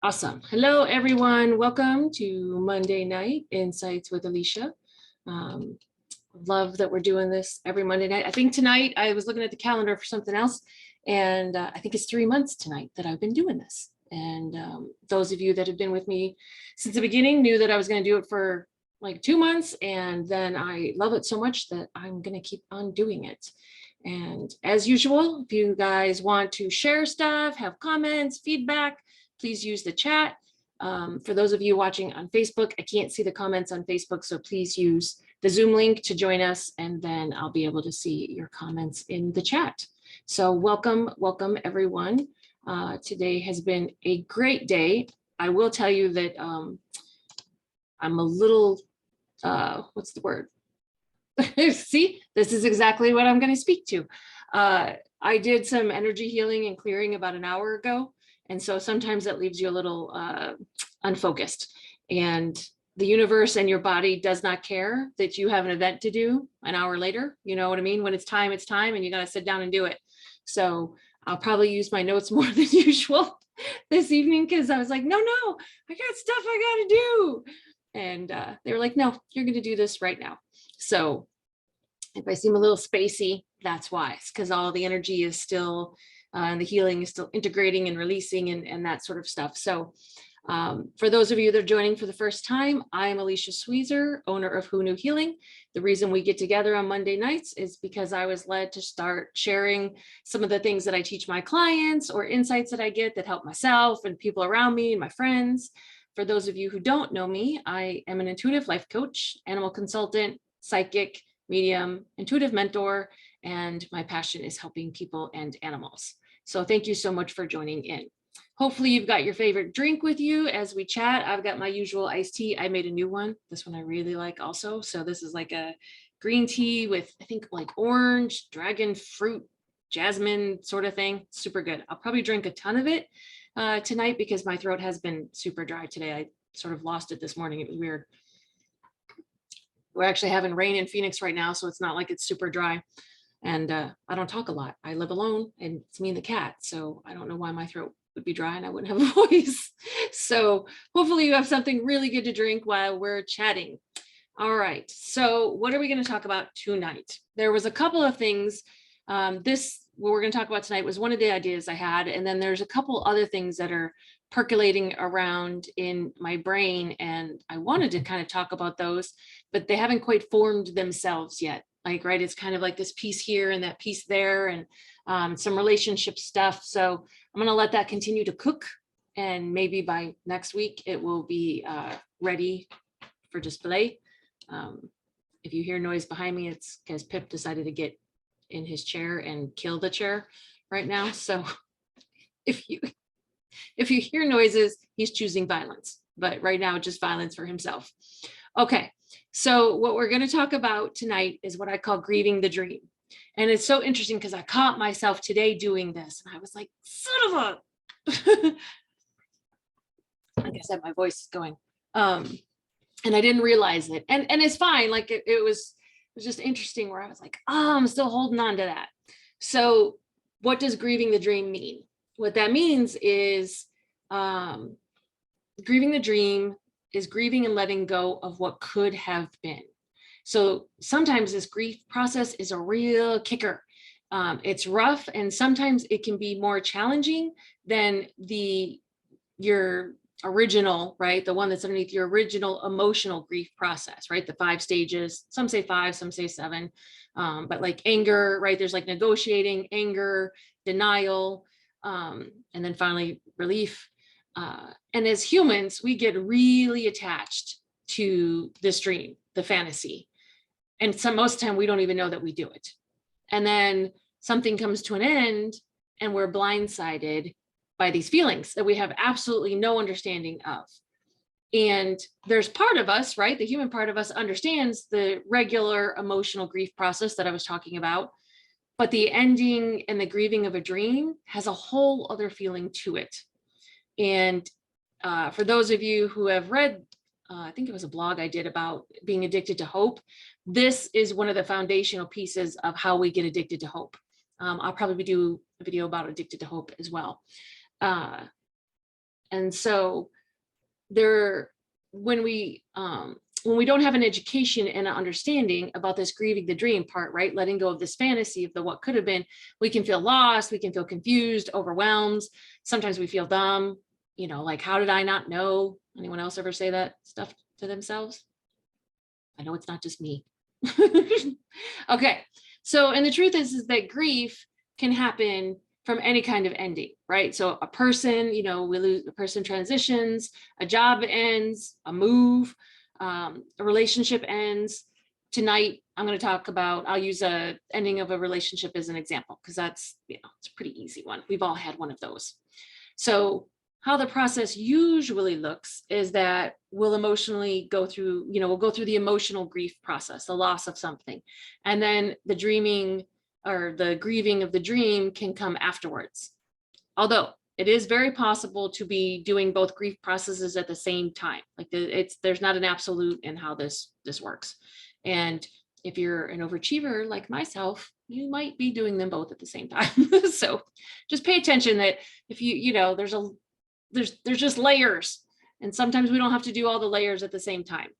Awesome. Hello, everyone. Welcome to Monday Night Insights with Alicia. Um, love that we're doing this every Monday night. I think tonight I was looking at the calendar for something else, and I think it's 3 months tonight that I've been doing this. And those of you that have been with me since the beginning knew that I was going to do it for like 2 months, and then I love it so much that I'm going to keep on doing it. And as usual, if you guys want to share stuff, have comments, feedback, please use the chat. For those of you watching on Facebook, I can't see the comments on Facebook, so please use the Zoom link to join us, and then I'll be able to see your comments in the chat. So welcome everyone. Today has been a great day. I will tell you that I'm a little, what's the word? See, this is exactly what I'm going to speak to. I did some energy healing and clearing about an hour ago. And so sometimes that leaves you a little unfocused, and the universe and your body does not care that you have an event to do an hour later. You know what I mean? When it's time, and you got to sit down and do it. So I'll probably use my notes more than usual this evening, because I was like, no, I got stuff I got to do. And they were like, no, you're going to do this right now. So if I seem a little spacey, that's why. It's because all the energy is still and the healing is still integrating and releasing and that sort of stuff. So for those of you that are joining for the first time, I'm Alicia Sweezer, owner of Who Knew Healing. The reason we get together on Monday nights is because I was led to start sharing some of the things that I teach my clients or insights that I get that help myself and people around me and my friends. For those of you who don't know me, I am an intuitive life coach, animal consultant, psychic, medium, intuitive mentor, and my passion is helping people and animals. So thank you so much for joining in. Hopefully you've got your favorite drink with you as we chat. I've got my usual iced tea. I made a new one. This one I really like also. So this is like a green tea with, I think, like orange, dragon fruit, jasmine sort of thing. Super good. I'll probably drink a ton of it tonight because my throat has been super dry today. I sort of lost it this morning. It was weird. We're actually having rain in Phoenix right now, so it's not like it's super dry. And I don't talk a lot. I live alone, and it's me and the cat. So I don't know why my throat would be dry and I wouldn't have a voice. So hopefully you have something really good to drink while we're chatting. All right. So what are we going to talk about tonight? There was a couple of things. What we're going to talk about tonight was one of the ideas I had. And then there's a couple other things that are percolating around in my brain. And I wanted to kind of talk about those, but they haven't quite formed themselves yet. Like, right, it's kind of like this piece here and that piece there, and some relationship stuff. So I'm going to let that continue to cook. And maybe by next week, it will be ready for display. If you hear noise behind me, it's because Pip decided to get in his chair and kill the chair right now. So if you hear noises, he's choosing violence, but right now just violence for himself. Okay. So what we're going to talk about tonight is what I call grieving the dream. And it's so interesting because I caught myself today doing this and I was like, son of a, like I said, my voice is going, and I didn't realize it. And it's fine. Like it was just interesting where I was like, oh, I'm still holding on to that. So what does grieving the dream mean? What that means is grieving the dream is grieving and letting go of what could have been. So sometimes this grief process is a real kicker. It's rough, and sometimes it can be more challenging than your original, right? The one that's underneath your original emotional grief process, right? The 5 stages, some say 5, some say 7, but like anger, right? There's like negotiating, anger, denial, and then finally relief. And as humans, we get really attached to this dream, the fantasy. And most of the time we don't even know that we do it. And then something comes to an end and we're blindsided by these feelings that we have absolutely no understanding of. And there's part of us, right? The human part of us understands the regular emotional grief process that I was talking about, but the ending and the grieving of a dream has a whole other feeling to it. And for those of you who have read, I think it was a blog I did about being addicted to hope, this is one of the foundational pieces of how we get addicted to hope. I'll probably do a video about addicted to hope as well. And so when we don't have an education and an understanding about this grieving the dream part, right? Letting go of this fantasy of the what could have been, we can feel lost, we can feel confused, overwhelmed. Sometimes we feel dumb, like, how did I not know? Anyone else ever say that stuff to themselves? I know it's not just me. Okay. So, and the truth is that grief can happen from any kind of ending, right? So a person, we lose, a person transitions, a job ends, a move, a relationship ends. Tonight, I'm going to talk about, I'll use a ending of a relationship as an example, because that's, it's a pretty easy one. We've all had one of those. So how the process usually looks is that we'll emotionally go through, we'll go through the emotional grief process, the loss of something. And then the dreaming or the grieving of the dream can come afterwards. Although it is very possible to be doing both grief processes at the same time. Like there's not an absolute in how this works. And if you're an overachiever like myself, you might be doing them both at the same time. So just pay attention that if there's just layers, and sometimes we don't have to do all the layers at the same time.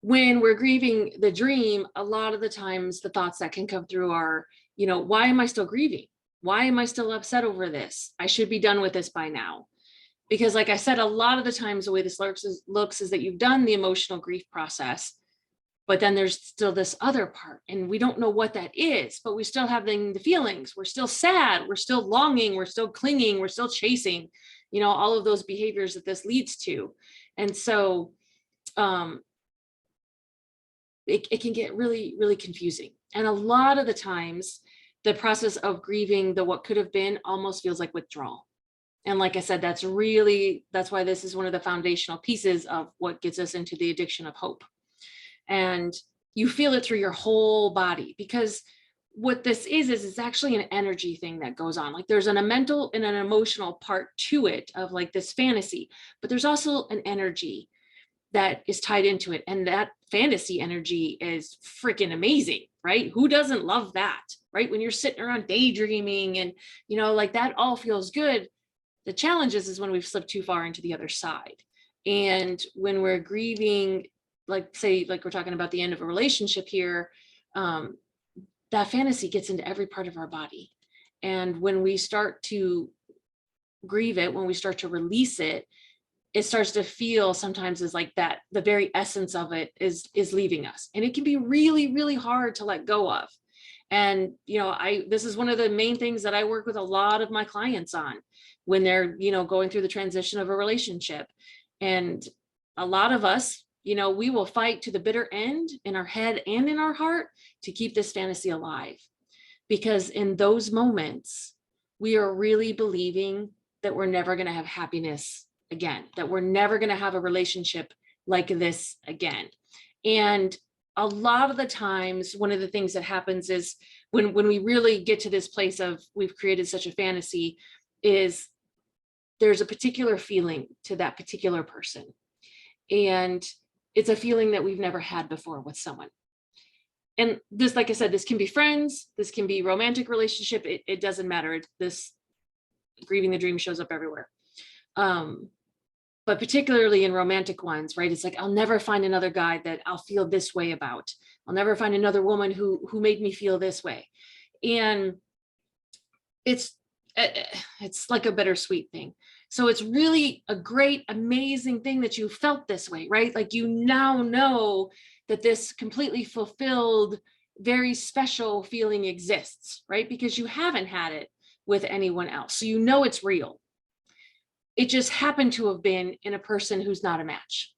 When we're grieving the dream, a lot of the times the thoughts that can come through are, why am I still grieving? Why am I still upset over this? I should be done with this by now. Because like I said, a lot of the times the way this looks is that you've done the emotional grief process, but then there's still this other part, and we don't know what that is, but we still have the feelings. We're still sad. We're still longing. We're still clinging. We're still chasing, all of those behaviors that this leads to. And so it can get really, really confusing. And a lot of the times the process of grieving the what could have been almost feels like withdrawal. And like I said, that's why this is one of the foundational pieces of what gets us into the addiction of hope. And you feel it through your whole body, because what this is it's actually an energy thing that goes on. Like there's a mental and an emotional part to it of like this fantasy, but there's also an energy that is tied into it. And that fantasy energy is freaking amazing, right? Who doesn't love that, right? When you're sitting around daydreaming and, like that all feels good. The challenge is when we've slipped too far into the other side. And when we're grieving, like we're talking about the end of a relationship here, that fantasy gets into every part of our body. And when we start to grieve it, when we start to release it, it starts to feel sometimes as like that, the very essence of it is leaving us. And it can be really, really hard to let go of. And, this is one of the main things that I work with a lot of my clients on when they're, going through the transition of a relationship. And a lot of us, we will fight to the bitter end in our head and in our heart to keep this fantasy alive. Because in those moments, we are really believing that we're never going to have happiness again, that we're never going to have a relationship like this again. And a lot of the times, one of the things that happens is when we really get to this place of we've created such a fantasy, is there's a particular feeling to that particular person. And it's a feeling that we've never had before with someone. And this, like I said, this can be friends, this can be romantic relationship. It doesn't matter. This grieving the dream shows up everywhere. But particularly in romantic ones, right? It's like, I'll never find another guy that I'll feel this way about. I'll never find another woman who made me feel this way. And it's like a bittersweet thing. So it's really a great, amazing thing that you felt this way, right? Like you now know that this completely fulfilled, very special feeling exists, right? Because you haven't had it with anyone else. So you know it's real. It just happened to have been in a person who's not a match,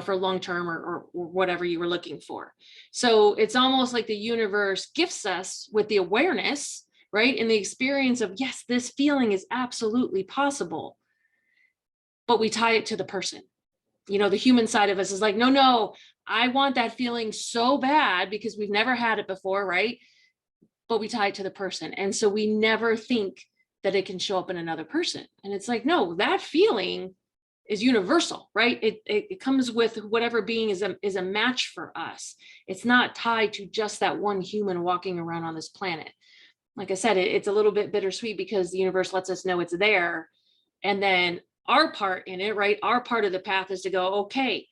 for long-term or whatever you were looking for. So it's almost like the universe gifts us with the awareness, right? And the experience of, yes, this feeling is absolutely possible, but we tie it to the person. The human side of us is like, no, I want that feeling so bad because we've never had it before, right? But we tie it to the person. And so we never think that it can show up in another person. And it's like, no, that feeling is universal, right? It comes with whatever being is a match for us. It's not tied to just that one human walking around on this planet. Like I said, it's a little bit bittersweet because the universe lets us know it's there, And then our part in it, right? Our part of the path is to go, okay,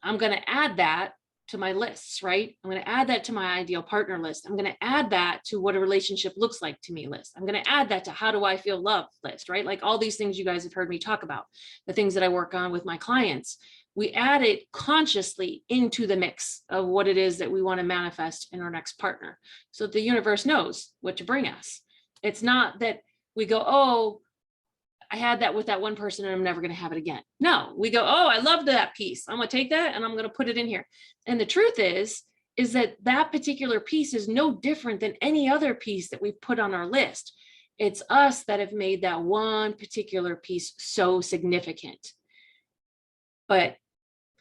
I'm going to add that to my lists, right? I'm going to add that to my ideal partner list. I'm going to add that to what a relationship looks like to me list. I'm going to add that to how do I feel loved list, right? Like all these things you guys have heard me talk about, the things that I work on with my clients. We add it consciously into the mix of what it is that we want to manifest in our next partner. So the universe knows what to bring us. It's not that we go, oh, I had that with that one person and I'm never going to have it again. No, we go, oh, I love that piece. I'm going to take that and I'm going to put it in here. And the truth is that that particular piece is no different than any other piece that we've put on our list. It's us that have made that one particular piece so significant. But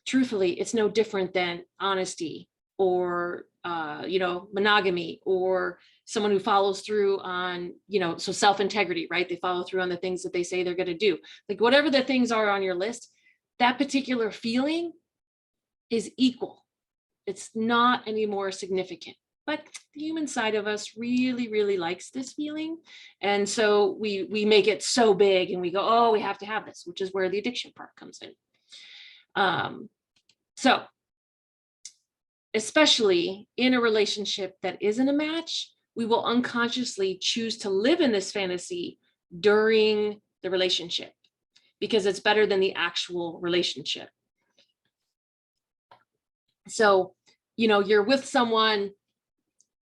truthfully, it's no different than honesty or, monogamy, or someone who follows through on, so self-integrity, right? They follow through on the things that they say they're going to do. Like whatever the things are on your list, that particular feeling is equal. It's not any more significant. But the human side of us really, really likes this feeling. And so we make it so big and we go, oh, we have to have this, which is where the addiction part comes in. So especially in a relationship that isn't a match, we will unconsciously choose to live in this fantasy during the relationship because it's better than the actual relationship. So, you're with someone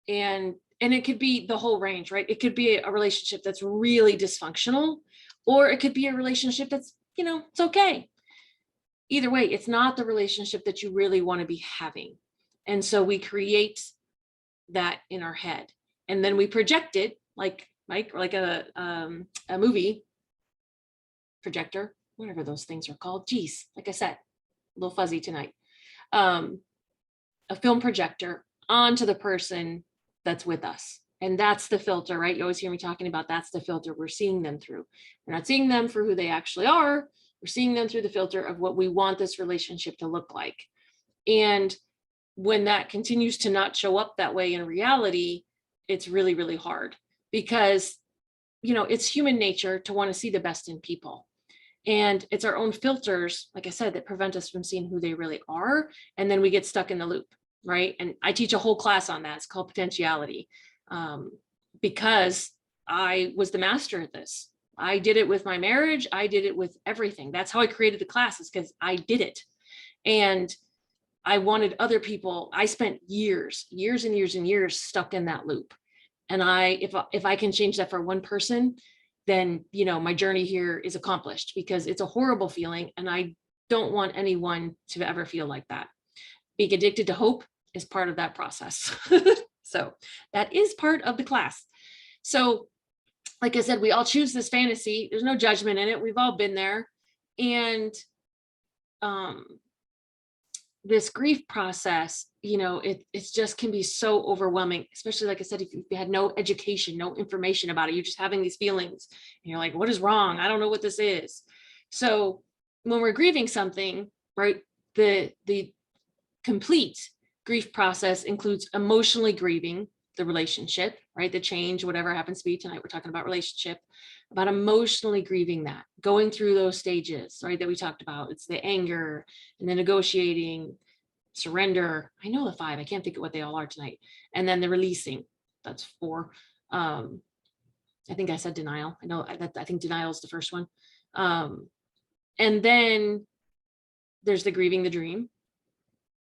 and it could be the whole range, right? It could be a relationship that's really dysfunctional, or it could be a relationship that's, it's okay. Either way, it's not the relationship that you really want to be having. And so we create that in our head and then we project it like a movie projector, whatever those things are called. Geez, like I said, a little fuzzy tonight. A film projector onto the person that's with us. And that's the filter, right? You always hear me talking about that's the filter we're seeing them through. We're not seeing them for who they actually are. We're seeing them through the filter of what we want this relationship to look like. And when that continues to not show up that way in reality, it's really, really hard because, it's human nature to want to see the best in people. And it's our own filters, like I said, that prevent us from seeing who they really are. And then we get stuck in the loop, right? And I teach a whole class on that. It's called potentiality, because I was the master at this. I did it with my marriage. I did it with everything. That's how I created the classes, because I did it. And I wanted other people. I spent years and years stuck in that loop. And if I can change that for one person, then, my journey here is accomplished, because it's a horrible feeling. And I don't want anyone to ever feel like that. Being addicted to hope is part of that process. So that is part of the class. So like I said, we all choose this fantasy. There's no judgment in it. We've all been there. And this grief process, it just can be so overwhelming, especially, like I said, if you had no education, no information about it, you're just having these feelings and you're like, what is wrong? I don't know what this is. So when we're grieving something, right, the complete grief process includes emotionally grieving the relationship, right? The change, whatever happens to be. Tonight, we're talking about relationship, about emotionally grieving that, going through those stages, right, that we talked about. It's the anger and the negotiating, surrender. I know the 5, I can't think of what they all are tonight. And then the releasing, that's 4. I think I said denial. I think denial is the first one. And then there's the grieving the dream,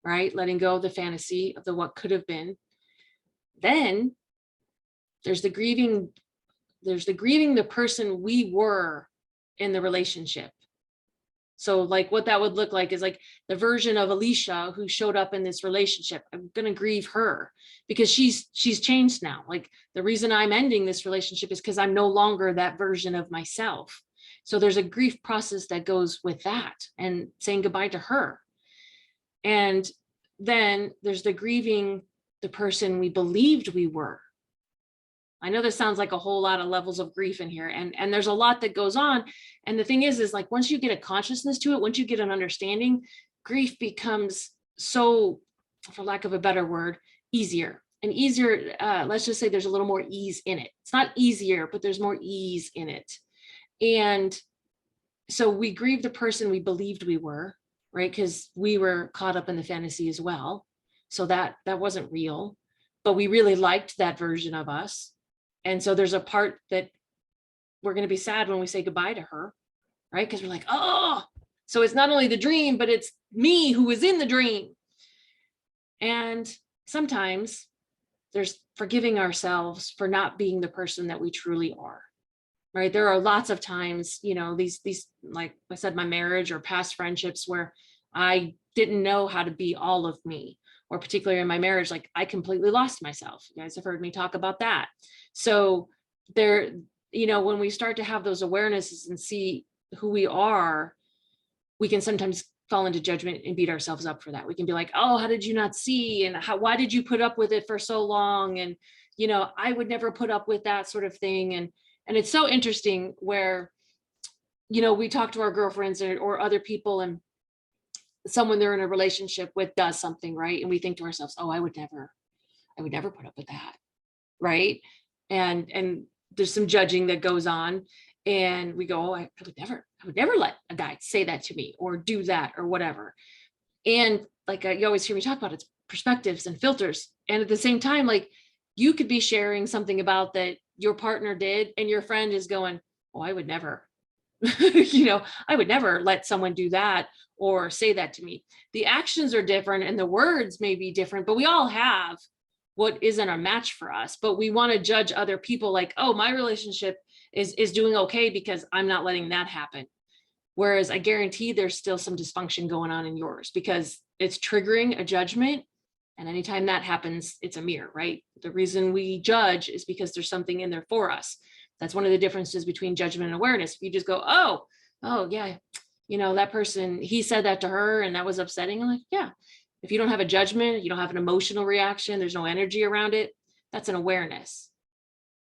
right? Letting go of the fantasy of the what could have been. Then there's the grieving the person we were in the relationship. So like what that would look like is like the version of Alicia who showed up in this relationship. I'm going to grieve her because she's changed now. Like the reason I'm ending this relationship is because I'm no longer that version of myself. So there's a grief process that goes with that and saying goodbye to her. And then there's the grieving the person we believed we were. I know this sounds like a whole lot of levels of grief in here, and there's a lot that goes on. And the thing is like once you get a consciousness to it, once you get an understanding, grief becomes so, for lack of a better word, easier and easier. Let's just say there's a little more ease in it. It's not easier, but there's more ease in it. And So we grieve the person we believed we were, right? Because we were caught up in the fantasy as well. So that wasn't real, but we really liked that version of us. And so there's a part that we're going to be sad when we say goodbye to her, right? Because we're like, oh, so it's not only the dream, but it's me who was in the dream. And sometimes there's forgiving ourselves for not being the person that we truly are, right? There are lots of times, these, like I said, my marriage or past friendships where I didn't know how to be all of me, or particularly in my marriage, like I completely lost myself. You guys have heard me talk about that. So there, when we start to have those awarenesses and see who we are, we can sometimes fall into judgment and beat ourselves up for that. We can be like, oh, how did you not see? And why did you put up with it for so long? And, I would never put up with that sort of thing. And it's so interesting where, we talk to our girlfriends or other people, and someone they're in a relationship with does something, right? And we think to ourselves, oh, I would never put up with that. Right. And there's some judging that goes on, and we go, oh, I would never let a guy say that to me or do that or whatever. And like you always hear me talk about, it's perspectives and filters. And at the same time, like you could be sharing something about that your partner did, and your friend is going, oh, I would never, I would never let someone do that or say that to me. The actions are different and the words may be different, but we all have what isn't a match for us. But we want to judge other people like, oh, my relationship is doing okay because I'm not letting that happen. Whereas I guarantee there's still some dysfunction going on in yours because it's triggering a judgment. And anytime that happens, it's a mirror, right? The reason we judge is because there's something in there for us. That's one of the differences between judgment and awareness. If you just go, oh yeah, that person, he said that to her and that was upsetting. I'm like, yeah. If you don't have a judgment, you don't have an emotional reaction, there's no energy around it, that's an awareness.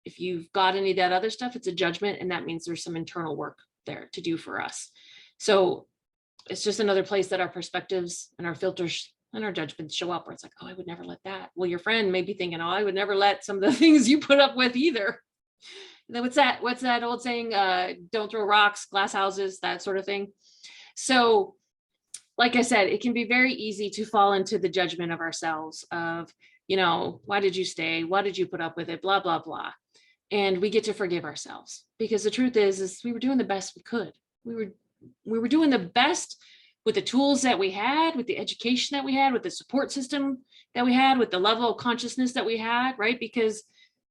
If you've got any of that other stuff, it's a judgment, and that means there's some internal work there to do for us. So it's just another place that our perspectives and our filters and our judgments show up, where it's like, oh, I would never let that. Well, your friend may be thinking, oh, I would never let some of the things you put up with either. And then what's that old saying? Don't throw rocks, glass houses, that sort of thing. So like I said, it can be very easy to fall into the judgment of ourselves of, why did you stay? Why did you put up with it? Blah, blah, blah. And we get to forgive ourselves, because the truth is we were doing the best we could. We were doing the best with the tools that we had, with the education that we had, with the support system that we had, with the level of consciousness that we had, right? Because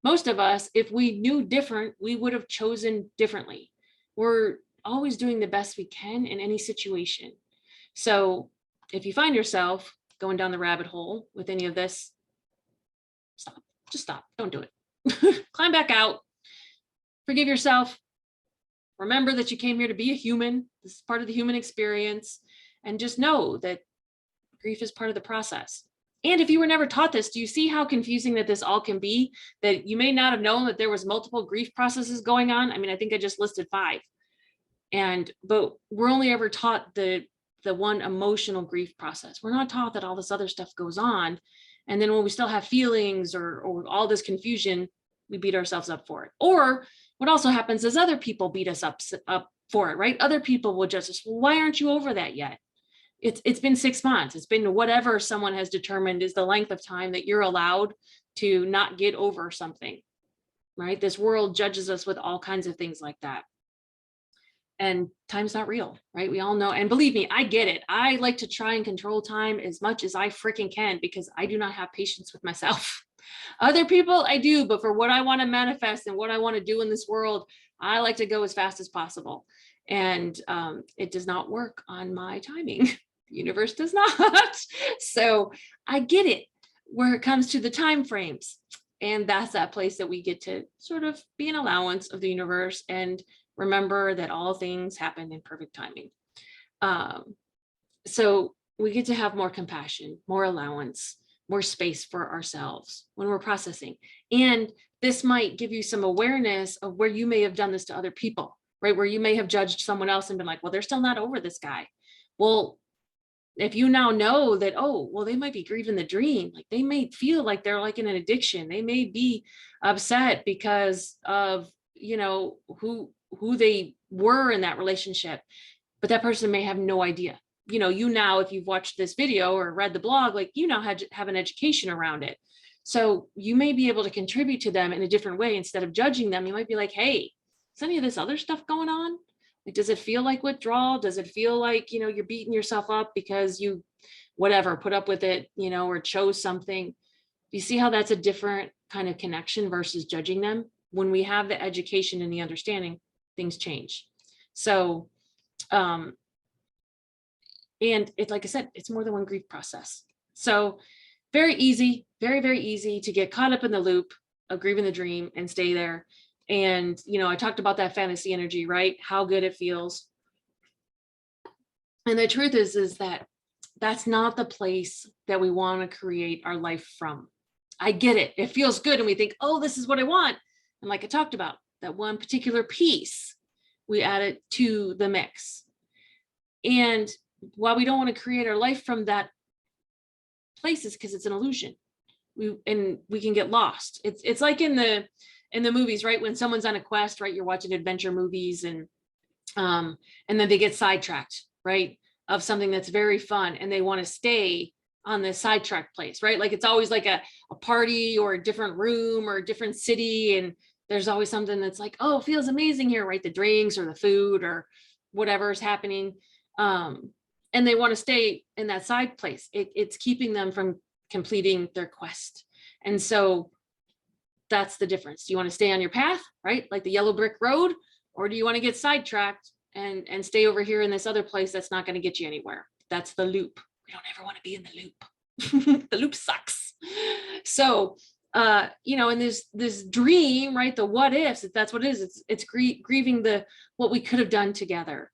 most of us, if we knew different, we would have chosen differently. We're always doing the best we can in any situation. So if you find yourself going down the rabbit hole with any of this, stop, just stop, don't do it. Climb back out, forgive yourself. Remember that you came here to be a human. This is part of the human experience. And just know that grief is part of the process. And if you were never taught this, do you see how confusing that this all can be? That you may not have known that there was multiple grief processes going on. I mean, I think I just listed 5. But we're only ever taught the one emotional grief process. We're not taught that all this other stuff goes on. And then when we still have feelings or all this confusion, we beat ourselves up for it. Or what also happens is other people beat us up for it, right? Other people will judge us. Well, why aren't you over that yet? It's been 6 months. It's been whatever someone has determined is the length of time that you're allowed to not get over something, right? This world judges us with all kinds of things like that. And time's not real, right? We all know. And believe me, I get it. I like to try and control time as much as I freaking can, because I do not have patience with myself. Other people, I do, but for what I want to manifest and what I want to do in this world, I like to go as fast as possible. And it does not work on my timing. The universe does not. So I get it where it comes to the time frames. And that's that place that we get to sort of be an allowance of the universe and remember that all things happen in perfect timing. So we get to have more compassion, more allowance, more space for ourselves when we're processing. And this might give you some awareness of where you may have done this to other people, right? Where you may have judged someone else and been like, well, they're still not over this guy. Well, if you now know that, oh, well, they might be grieving the dream, like they may feel like they're like in an addiction. They may be upset because of, who who they were in that relationship, but that person may have no idea. You now, if you've watched this video or read the blog, like, have an education around it. So you may be able to contribute to them in a different way. Instead of judging them, you might be like, hey, is any of this other stuff going on? Like, does it feel like withdrawal? Does it feel like, you're beating yourself up because you, whatever, put up with it, or chose something? You see how that's a different kind of connection versus judging them? When we have the education and the understanding, things change. So, and it, like I said, it's more than one grief process. So very easy, very, very easy to get caught up in the loop of grieving the dream and stay there. And, I talked about that fantasy energy, right? How good it feels. And the truth is that that's not the place that we want to create our life from. I get it. It feels good. And we think, oh, this is what I want. And like I talked about, that one particular piece, we add it to the mix. And while we don't want to create our life from that place, is because it's an illusion. We can get lost. It's like in the movies, right? When someone's on a quest, right? You're watching adventure movies and then they get sidetracked, right? Of something that's very fun, and they want to stay on this sidetrack place, right? Like it's always like a party or a different room or a different city. And there's always something that's like, oh, it feels amazing here, right? The drinks or the food or whatever is happening. And they want to stay in that side place. It's keeping them from completing their quest. And so that's the difference. Do you want to stay on your path, right? Like the yellow brick road, or do you want to get sidetracked and stay over here in this other place that's not going to get you anywhere? That's the loop. We don't ever want to be in the loop. The loop sucks. So, and this dream, right? The what ifs, that's what it is. It's grieving what we could have done together,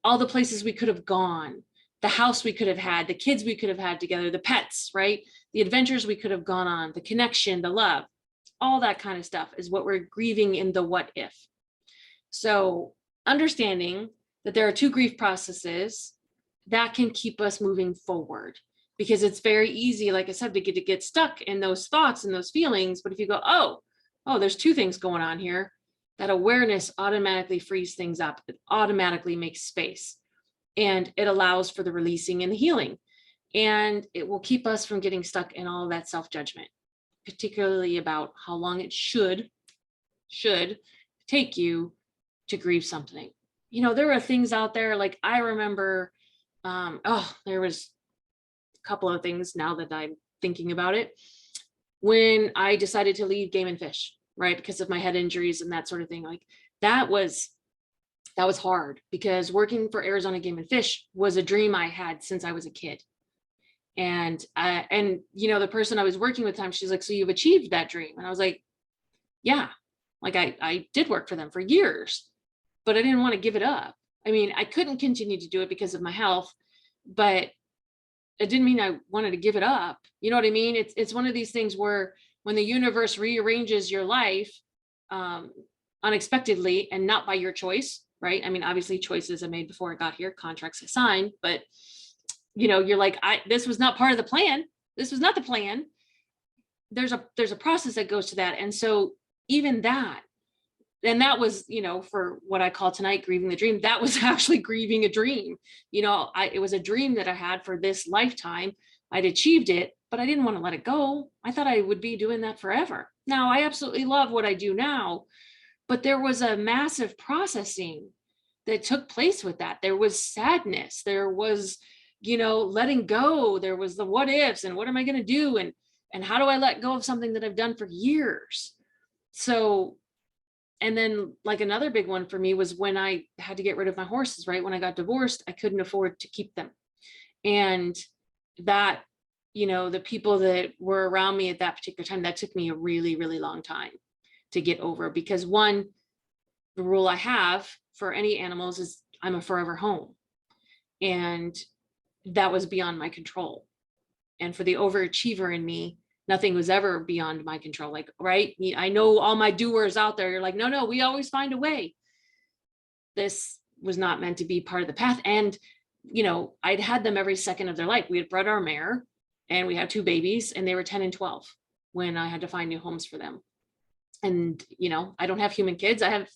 all the places we could have gone, the house we could have had, the kids we could have had together, the pets, right? The adventures we could have gone on, the connection, the love, all that kind of stuff is what we're grieving in the what if. So understanding that there are two grief processes that can keep us moving forward, because it's very easy, like I said, to get stuck in those thoughts and those feelings. But if you go, oh, there's two things going on here, that awareness automatically frees things up. It automatically makes space, and it allows for the releasing and the healing. And it will keep us from getting stuck in all of that self-judgment, particularly about how long it should take you to grieve something. There are things out there, like I remember, there was a couple of things now that I'm thinking about it. When I decided to leave Game and Fish, right, because of my head injuries and that sort of thing, like that was hard, because working for Arizona Game and Fish was a dream I had since I was a kid. And the person I was working with at the time, she's like, so you've achieved that dream? And I was like, yeah, like I did work for them for years, but I didn't want to give it up. I mean, I couldn't continue to do it because of my health, but it didn't mean I wanted to give it up. You know what I mean? It's one of these things where when the universe rearranges your life unexpectedly and not by your choice, right? I mean, obviously choices I made before I got here, contracts I signed, but you're like, this was not part of the plan. This was not the plan. There's a process that goes to that. And so even that, and that was, for what I call tonight, grieving the dream, that was actually grieving a dream. It was a dream that I had for this lifetime. I'd achieved it, but I didn't want to let it go. I thought I would be doing that forever. Now, I absolutely love what I do now, but there was a massive processing that took place with that. There was sadness. There was, letting go. There was the what ifs and what am I going to do? And how do I let go of something that I've done for years? So, and then like another big one for me was when I had to get rid of my horses, right? When I got divorced, I couldn't afford to keep them. And that, the people that were around me at that particular time, that took me a really, really long time to get over, because one, the rule I have for any animals is I'm a forever home. And that was beyond my control. And for the overachiever in me, nothing was ever beyond my control. Like, right? I know all my doers out there, you're like, no, we always find a way. This was not meant to be part of the path. And, I'd had them every second of their life. We had bred our mare and we had 2 babies, and they were 10 and 12 when I had to find new homes for them. And, I don't have human kids. I have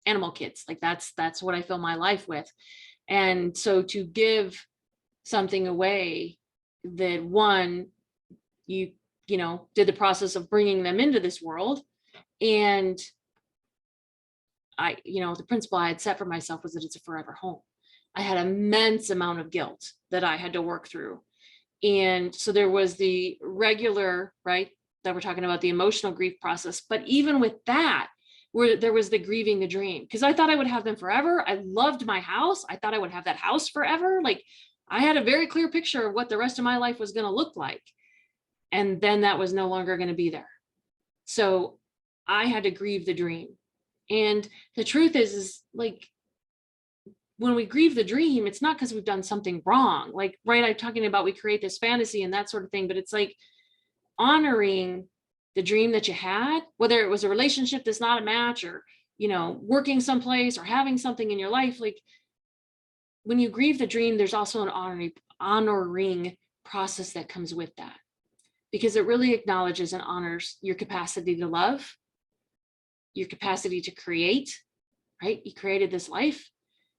animal kids. Like that's what I fill my life with. And so to give something away that one, you know, did the process of bringing them into this world. And I, you know, the principle I had set for myself was that it's a forever home. I had an immense amount of guilt that I had to work through. And so there was the regular, right, that we're talking about, the emotional grief process. But even with that, where there was the grieving the dream, because I thought I would have them forever. I loved my house. I thought I would have that house forever. Like I had a very clear picture of what the rest of my life was going to look like. And then that was no longer going to be there. So I had to grieve the dream. And the truth is like, when we grieve the dream, it's not because we've done something wrong. Like, right, I'm talking about we create this fantasy and that sort of thing, but it's like honoring the dream that you had, whether it was a relationship that's not a match, or, you know, working someplace or having something in your life. Like when you grieve the dream, there's also an honoring process that comes with that, because it really acknowledges and honors your capacity to love, your capacity to create, right? You created this life,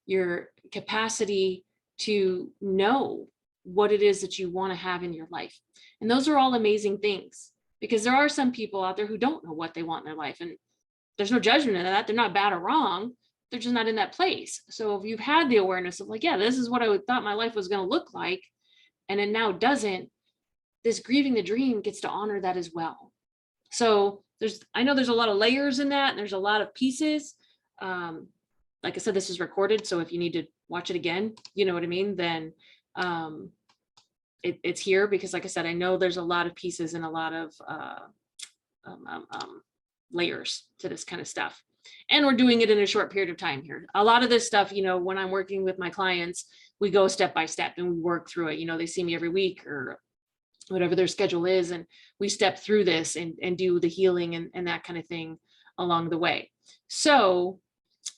your capacity to know what it is that you want to have in your life. And those are all amazing things, because there are some people out there who don't know what they want in their life. And there's no judgment in that. They're not bad or wrong. They're just not in that place. So if you've had the awareness of like, yeah, this is what I thought my life was going to look like, and it now doesn't, this grieving the dream gets to honor that as well. So I know there's a lot of layers in that, and there's a lot of pieces. Like I said, this is recorded, so if you need to watch it again, you know what I mean, then it's here, because like I said, I know there's a lot of pieces and a lot of layers to this kind of stuff. And we're doing it in a short period of time here. A lot of this stuff, you know, when I'm working with my clients, we go step by step and we work through it. You know, they see me every week or whatever their schedule is, and we step through this and do the healing and that kind of thing along the way. So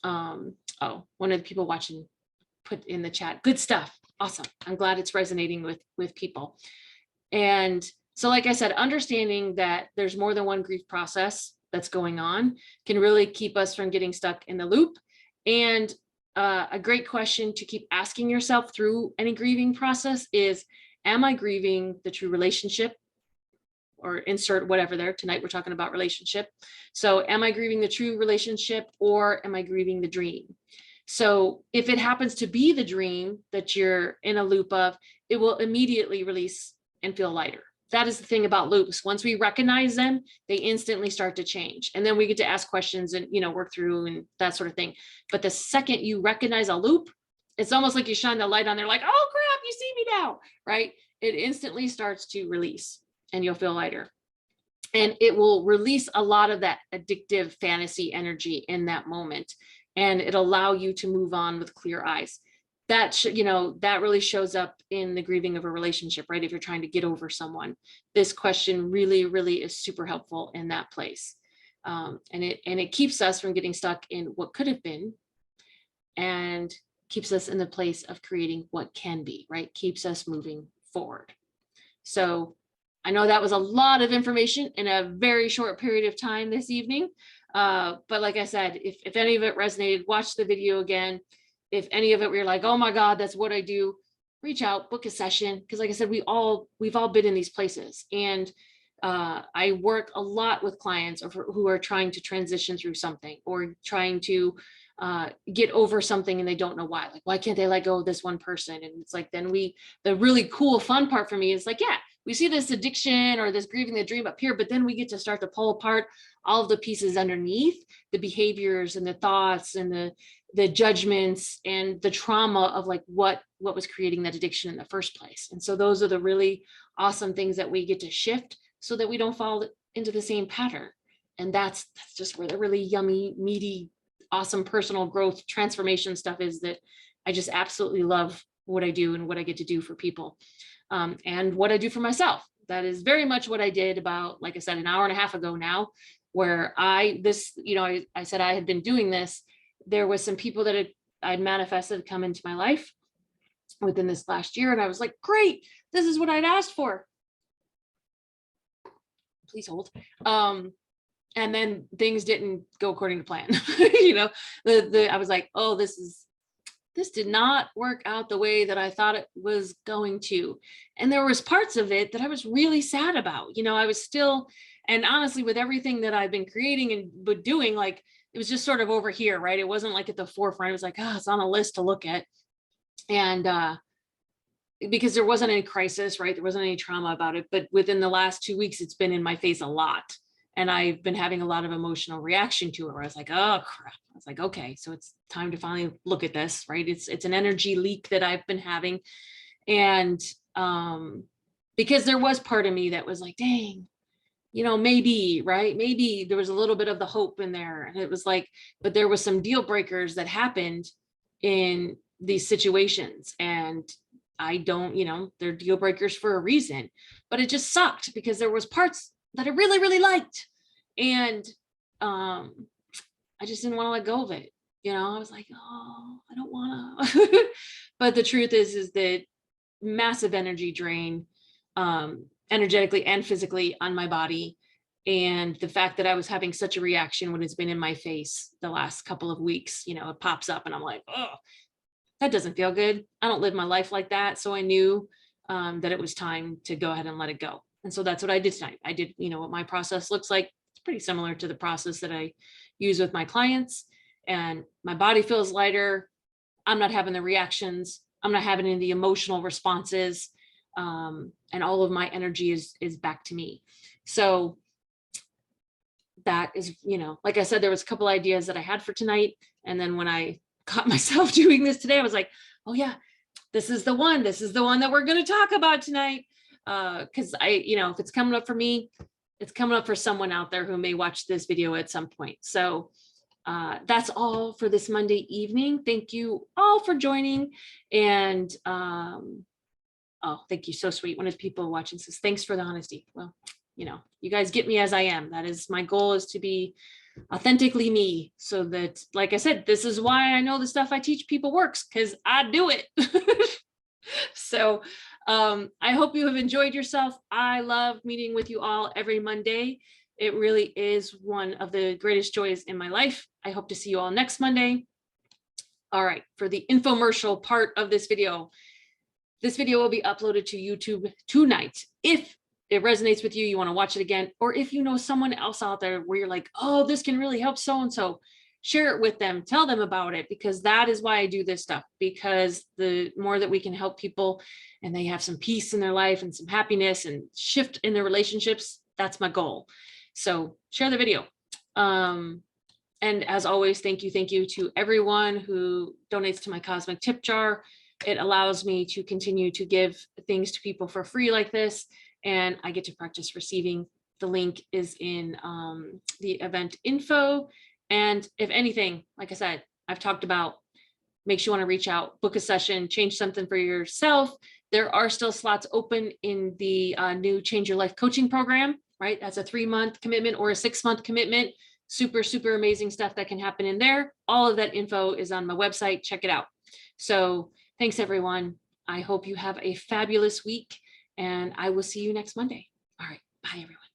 oh, one of the people watching put in the chat, good stuff. Awesome. I'm glad it's resonating with people. And so, like I said, understanding that there's more than one grief process that's going on can really keep us from getting stuck in the loop. And a great question to keep asking yourself through any grieving process is, am I grieving the true relationship? Or insert whatever there. Tonight we're talking about relationship. So am I grieving the true relationship, or am I grieving the dream? So if it happens to be the dream that you're in a loop of, it will immediately release and feel lighter. That is the thing about loops. Once we recognize them, they instantly start to change. And then we get to ask questions and, you know, work through and that sort of thing. But the second you recognize a loop, it's almost like you shine the light on there like, oh crap, you see me now, right? It instantly starts to release and you'll feel lighter. And it will release a lot of that addictive fantasy energy in that moment. And it'll allow you to move on with clear eyes. That you know, that really shows up in the grieving of a relationship, right? If you're trying to get over someone, this question really, really is super helpful in that place. And it keeps us from getting stuck in what could have been, and keeps us in the place of creating what can be, right? Keeps us moving forward. So I know that was a lot of information in a very short period of time this evening. But like I said, if any of it resonated, watch the video again. If any of it we're like, oh my God, that's what I do, reach out, book a session. Because like I said, we've all been in these places. And I work a lot with clients who are trying to transition through something, or trying to get over something and they don't know why. Like, why can't they let go of this one person? And it's like, then the really cool, fun part for me is like, yeah, we see this addiction or this grieving the dream up here, but then we get to start to pull apart all of the pieces underneath, the behaviors and the thoughts and the judgments and the trauma of like what was creating that addiction in the first place. And so those are the really awesome things that we get to shift so that we don't fall into the same pattern. And that's just where the really yummy, meaty, awesome personal growth transformation stuff is, that I just absolutely love what I do and what I get to do for people. And what I do for myself. That is very much what I did about, like I said, an hour and a half ago now, where I said I had been doing this. There was some people that I'd manifested come into my life within this last year. And I was like, great, this is what I'd asked for. Please hold. And then things didn't go according to plan. You know, I was like, oh, this did not work out the way that I thought it was going to. And there was parts of it that I was really sad about. You know, I was still, and honestly, with everything that I've been creating and doing, like, it was just sort of over here, right? It wasn't like at the forefront. It was like, oh, it's on a list to look at. And because there wasn't any crisis, right? There wasn't any trauma about it. But within the last 2 weeks, it's been in my face a lot. And I've been having a lot of emotional reaction to it, where I was like, oh crap. I was like, okay, so it's time to finally look at this, right? It's an energy leak that I've been having. And because there was part of me that was like, dang, you know, maybe, right? Maybe there was a little bit of the hope in there. And it was like, but there was some deal breakers that happened in these situations. And I don't, you know, they're deal breakers for a reason, but it just sucked because there was parts that I really, really liked. And I just didn't want to let go of it. You know, I was like, oh, I don't want to. But the truth is that massive energy drain, energetically and physically on my body. And the fact that I was having such a reaction when it's been in my face the last couple of weeks, you know, it pops up and I'm like, oh, that doesn't feel good. I don't live my life like that. So I knew that it was time to go ahead and let it go. And so that's what I did tonight. I did, you know, what my process looks like. It's pretty similar to the process that I use with my clients. And my body feels lighter. I'm not having the reactions. I'm not having any of the emotional responses. And all of my energy is back to me. So that is, you know, like I said, there was a couple ideas that I had for tonight. And then when I caught myself doing this today, I was like, oh yeah, this is the one that we're going to talk about tonight. Because you know, if it's coming up for me, it's coming up for someone out there who may watch this video at some point. So that's all for this Monday evening. Thank you all for joining. And oh, thank you. So sweet. One of the people watching says, thanks for the honesty. Well, you know, you guys get me as I am. That is my goal, is to be authentically me, so that, like I said, this is why I know the stuff I teach people works, because I do it. So I hope you have enjoyed yourself. I love meeting with you all every Monday. It really is one of the greatest joys in my life. I hope to see you all next Monday. All right, for the infomercial part of this video will be uploaded to YouTube tonight. If it resonates with you, you want to watch it again, or if you know someone else out there where you're like, oh, this can really help so-and-so, share it with them, tell them about it, because that is why I do this stuff. Because the more that we can help people and they have some peace in their life and some happiness and shift in their relationships, that's my goal. So share the video. And as always, thank you to everyone who donates to my cosmic tip jar. It allows me to continue to give things to people for free like this, and I get to practice receiving. The link is in the event info. And if anything, like I said, I've talked about, makes you want to reach out, book a session, change something for yourself. There are still slots open in the new Change Your Life coaching program, right? That's a 3-month commitment or a 6-month commitment. Super, super amazing stuff that can happen in there. All of that info is on my website. Check it out. So thanks, everyone. I hope you have a fabulous week, and I will see you next Monday. All right. Bye, everyone.